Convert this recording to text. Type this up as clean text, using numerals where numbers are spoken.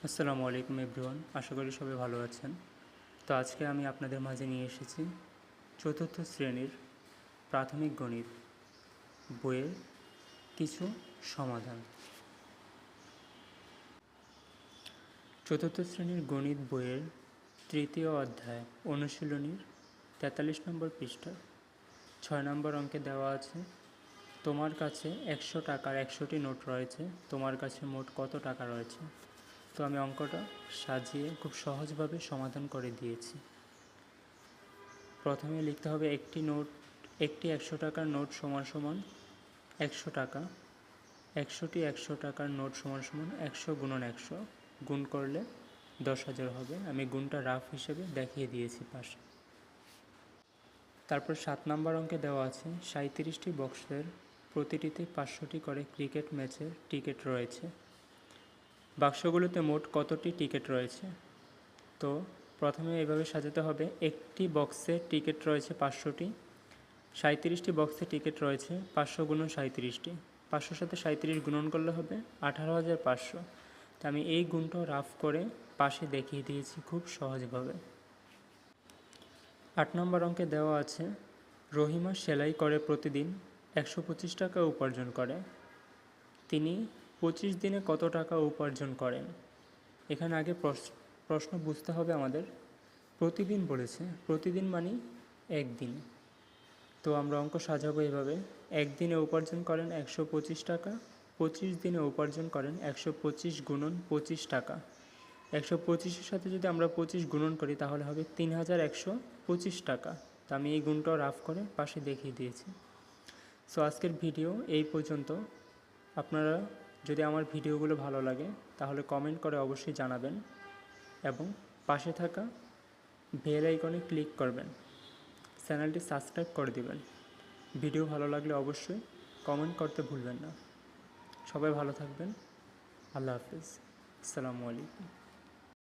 আসসালামু আলাইকুম এভরিওয়ান, আশা করি সবাই ভালো আছেন। তো আজকে আমি আপনাদের মাঝে নিয়ে এসেছি চতুর্থ শ্রেণীর প্রাথমিক গণিত বইয়ের কিছু সমাধান। চতুর্থ শ্রেণীর গণিত বইয়ের তৃতীয় অধ্যায় অনুশীলনীর 43 নম্বর পৃষ্ঠা 6 নম্বর অঙ্কে দেওয়া আছে, তোমার কাছে 100 টাকার 100টি নোট রয়েছে, তোমার কাছে মোট কত টাকা রয়েছে। তো আমি অঙ্কটা সাজিয়ে খুব সহজভাবে সমাধান করে দিয়েছি। প্রথমে লিখতে হবে একটি 100 টাকার নোট সমান সমান 100 টাকা, 100টি 100 টাকার নোট সমান সমান 100 গুণন 100, গুণ করলে 10,000 হবে। আমি গুণটা রাফ হিসেবে দেখিয়ে দিয়েছি পাশে। তারপর 7 নম্বর অঙ্কে দেওয়া আছে 37টি বক্সের প্রতিটিতে 500টি করে ক্রিকেট ম্যাচের টিকিট রয়েছে, বাক্সগুলোতে মোট কতটি টিকিট রয়েছে। তো প্রথমে এভাবে সাজাতে হবে, একটি বক্সে টিকিট রয়েছে 500টি, 37টি বক্সে টিকিট রয়েছে 500 গুণন 37টি, 500 সাথে 37 গুণন করলে হবে 18,500। তো আমি এই গুণটা রাফ করে পাশে দেখিয়ে দিয়েছি খুব সহজভাবে। 8 নম্বর অঙ্কে দেওয়া আছে, রহিমা সেলাই করে প্রতিদিন 125 টাকা উপার্জন করে, তিনি 25 দিনে কত টাকা উপার্জন করেন। এখানে আগে প্রশ্ন বুঝতে হবে আমাদের, প্রতিদিন বলেছে, প্রতিদিন মানে একদিন। তো আমরা অঙ্ক সাজাবো এভাবে, একদিনে উপার্জন করেন 125 টাকা, 25 দিনে উপার্জন করেন 125 গুণন 25 টাকা। 125-এর সাথে যদি আমরা 25 গুণন করি তাহলে হবে 3,125 টাকা। তো আমি এই গুণটাও রাফ করে পাশে দেখিয়ে দিয়েছি। সো আজকের ভিডিও এই পর্যন্ত। আপনারা যদি আমার ভিডিওগুলো ভালো লাগে তাহলে কমেন্ট করে অবশ্যই জানাবেন এবং পাশে থাকা বেল আইকনে ক্লিক করবেন, চ্যানেলটি সাবস্ক্রাইব করে দিবেন। ভিডিও ভালো লাগলে অবশ্যই কমেন্ট করতে ভুলবেন না। সবাই ভালো থাকবেন। আল্লাহ হাফিজ। আসসালামু আলাইকুম।